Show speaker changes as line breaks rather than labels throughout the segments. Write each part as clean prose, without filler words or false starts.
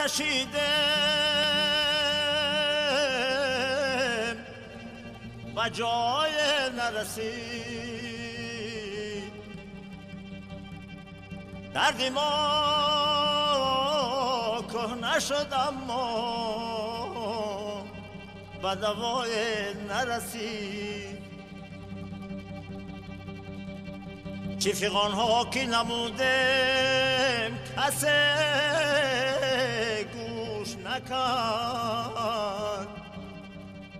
کشیدم و جای نرسید، دردی ما کهنه شد اما و دوای نرسید. چی فیغان ها که نمودم کسی گوش نکرد،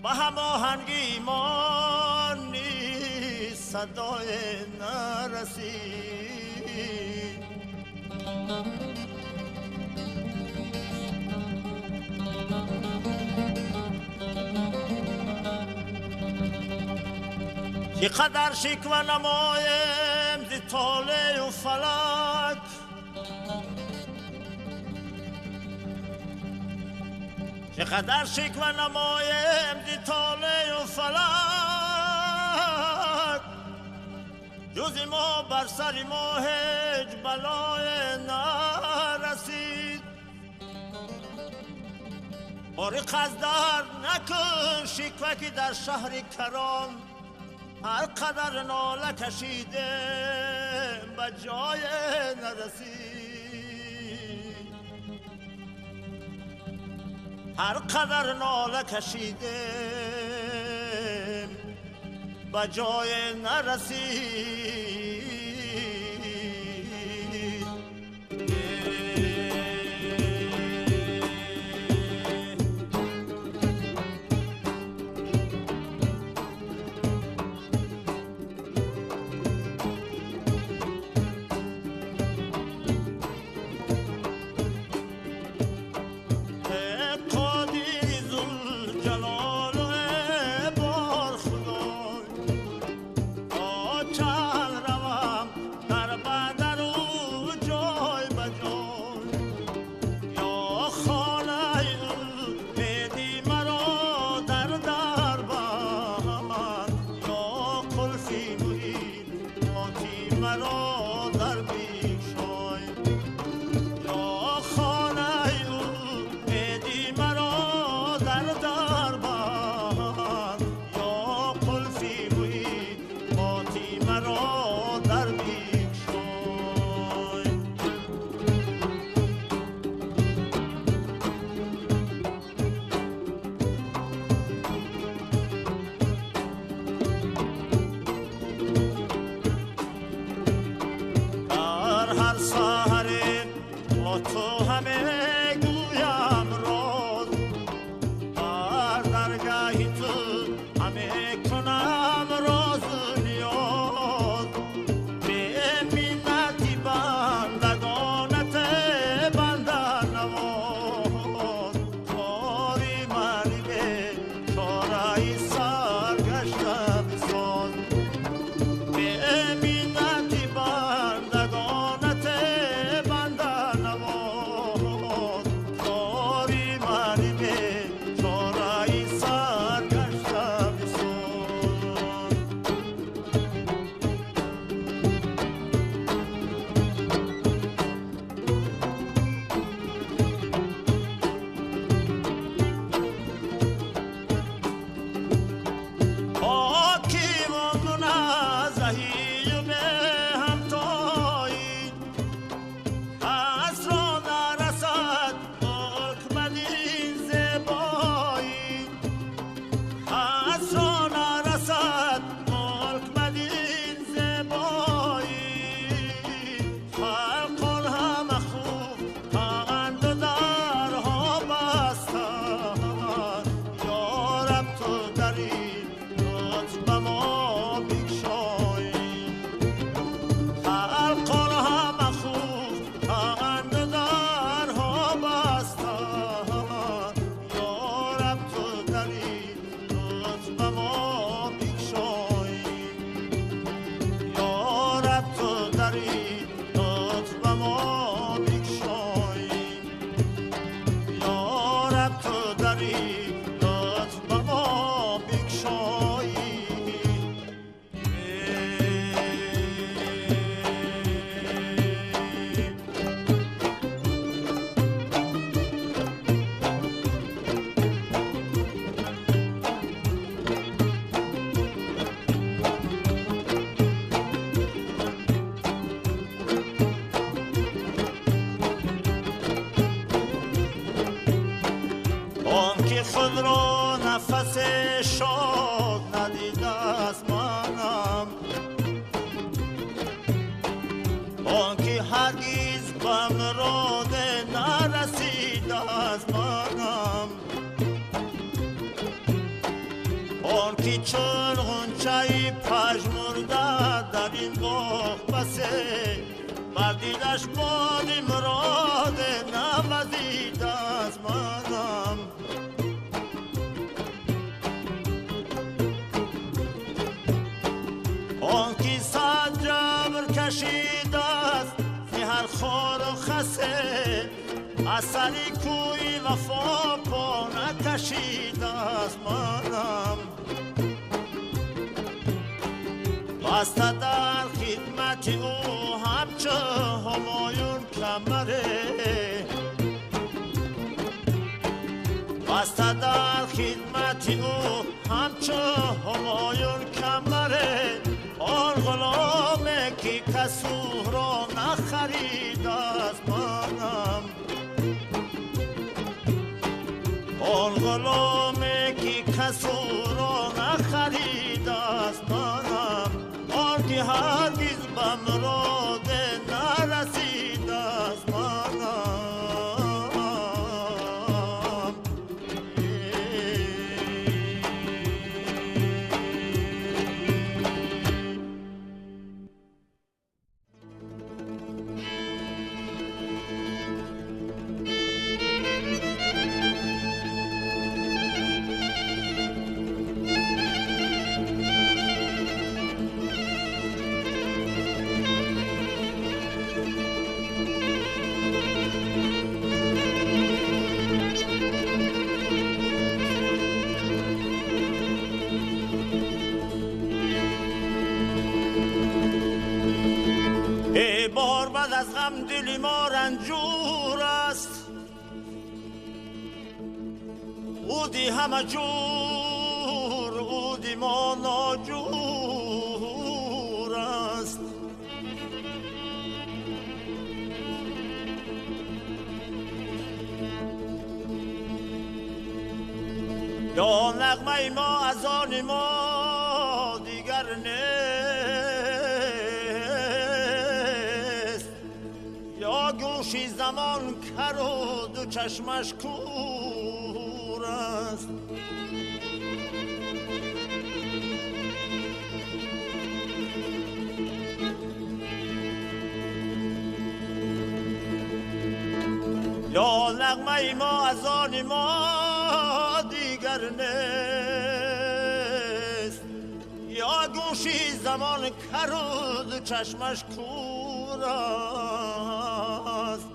با هماهنگی ما نیست صدای نرسید. چقدر شکوه نمایم ز طالع و فلک، چقدر شکوه نمایم ز طالع و فلک، جز ما بر سر ما هیچ بلای نرسید. باری قصدر نکن شکوه که در شهر کران هر قدر ناله کشیدم به جای نرسید، هر قدر ناله کشیدم به جای نرسید. که خود را نفس شاد ندیده از منم، آن که هرگز به مراد نرسیده از منم، آن که چون غنچه پژمرده در این باغ بسه بردیدش باد مراد نوزیده از منم. آن که صد جبر کشیده است هر خار و خسه اثری کوی وفا پا نکشیده از منم. بسته در خدمت او همچه همایون کمره، بسته در خدمت او همچه همایون کمره، آن غلامه که کسو را نخریده از منم، آن غلامه که کسو را نخریده از منم، آن که هرگز به مراد نرسیده از منم. بار بعد از غم دل ما رنجور است، او دی همه جور او دی ما ناجور است. یا نغمه ما از آن ما دیگر گوشی زمان کر و دو چشمش کور است. یا نغمه ما از آن ما دیگر نیست، یا گوشی زمان کر و دو چشمش کور است.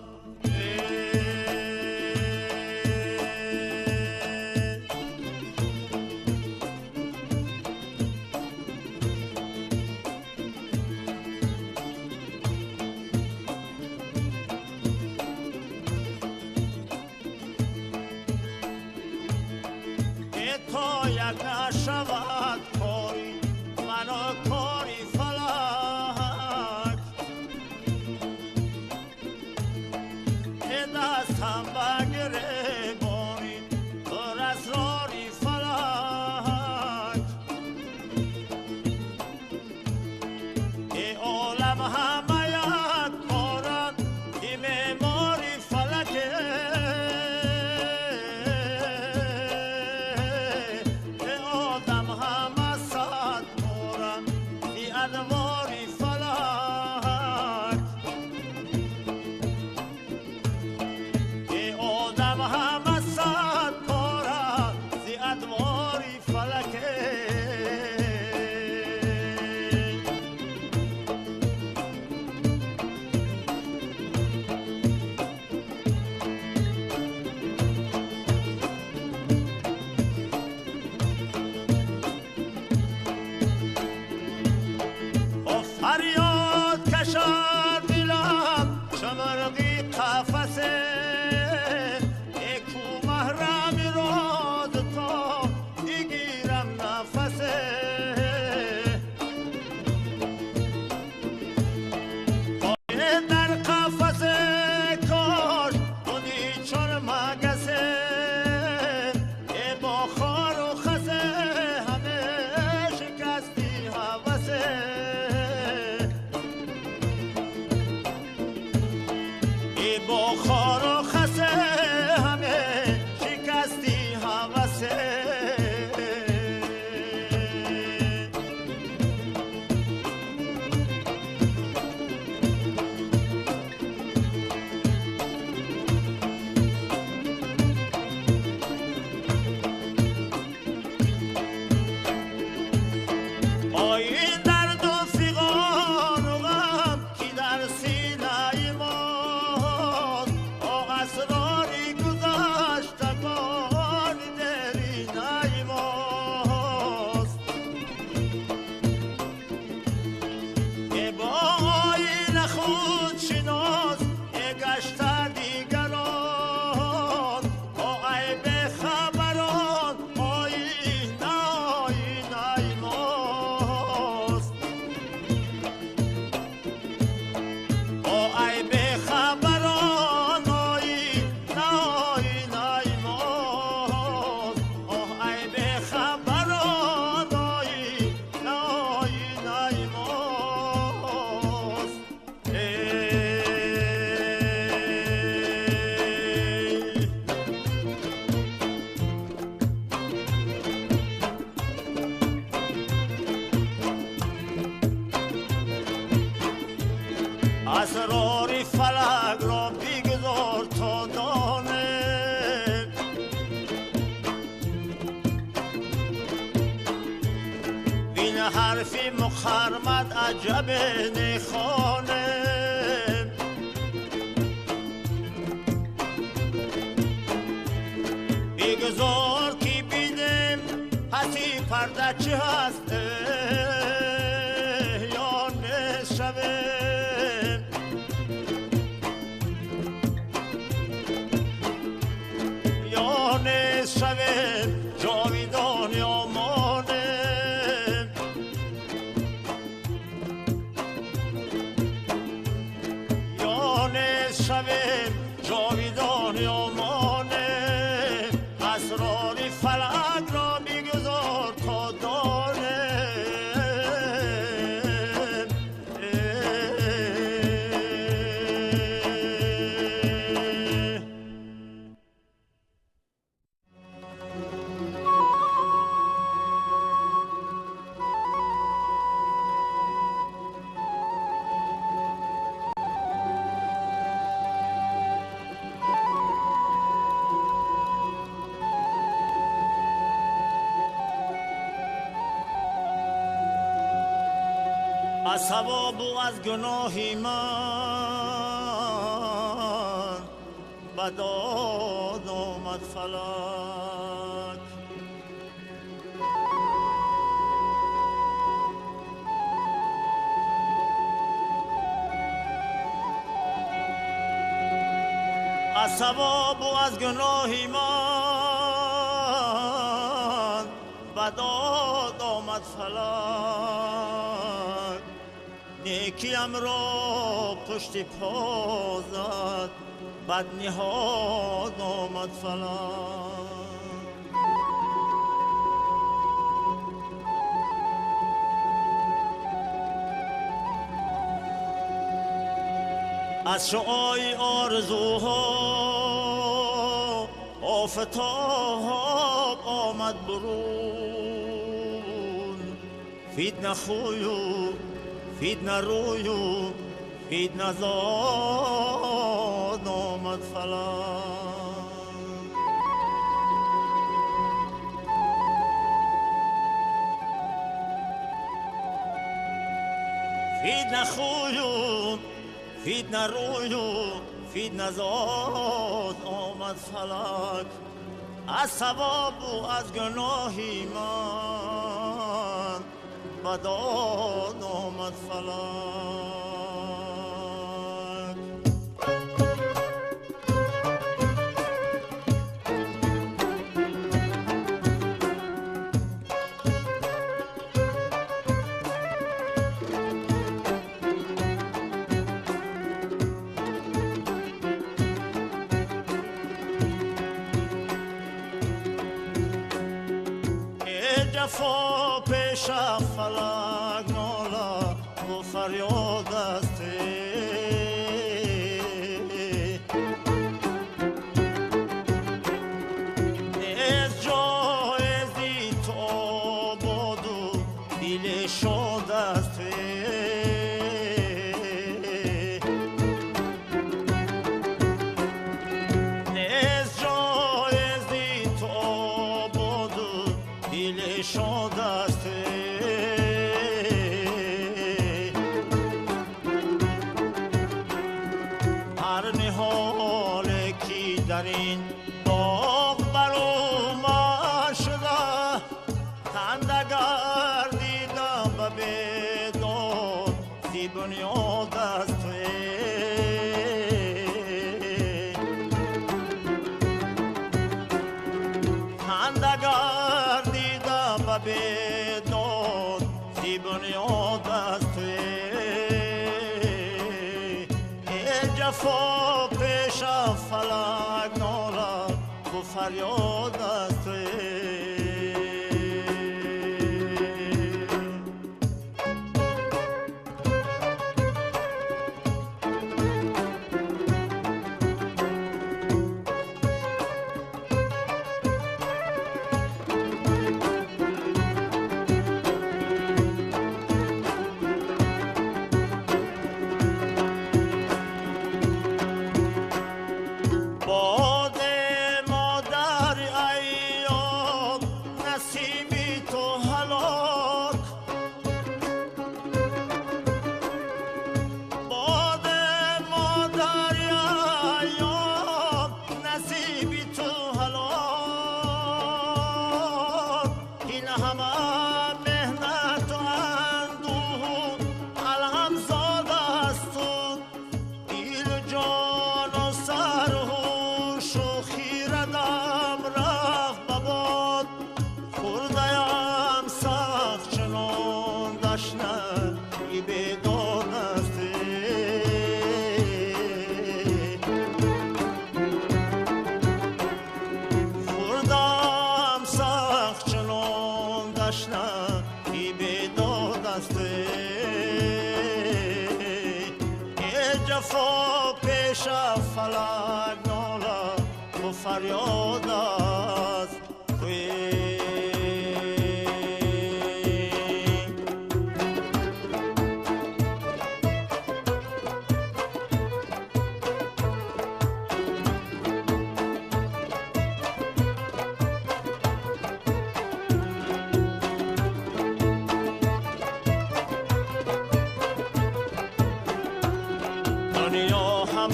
تا یک نشود کاری من و کاری فلک، که دستم بگره باری بر اسراری فلک، که عالم همه یک بارد که معماری فلکه، که آدم همه حرفی مخرمد عجب نخانه بگذار کی بیدم حتی پرده چه هسته یا نشوه یا نشوه جاویدان یا مانه یا نشوه جاویدان یا مانه اسرار فلک را بگذار تا دانه از ثواب و از گناهی من به داد آمد فلک از ثواب و از گناهی من به داد آمد فلک نیکیم را پشت پا زد بد نهاد آمد فلک از شعاع آرزوها آفتاب آمد برون فیدن خویو فیدن رویو فیدن زاد آمد فلک فیدن خویو فیدن رویو فیدن زاد آمد فلک از ثواب و از گناهی من به داد آمد فلک جفا پیش فلک نالا و فریاد است نیست جایزی تو آباد و دل شاد است نیست جایزی تو آباد و دل شاد است هر نهال کی در این باغ برو من شده خنده گردیدم به بیداد زی بنیاد است خنده گردیدم به بیداد زی بنیاد است جفا پیش فلک نالا و فریاد است باد مادر ای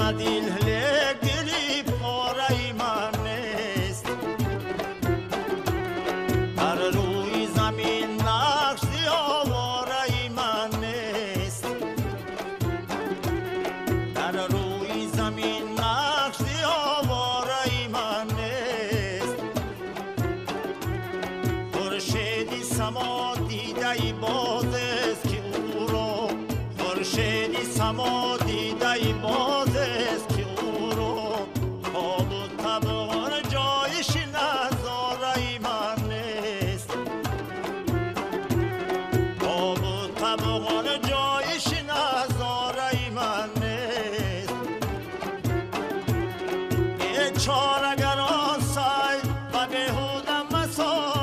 ندیل دلی پاره من نیست در روی زمین نقش آواره من نیست در روی زمین نقش آواره من نیست خورشیدی سما دیده ای باز است که او رو خورشیدی سما دیده ای باز است که او رو خواب و طبعان جایش نظاره من نیست خواب و طبعان جایش نظاره من نیست ای چارگران سای و بهودم مسای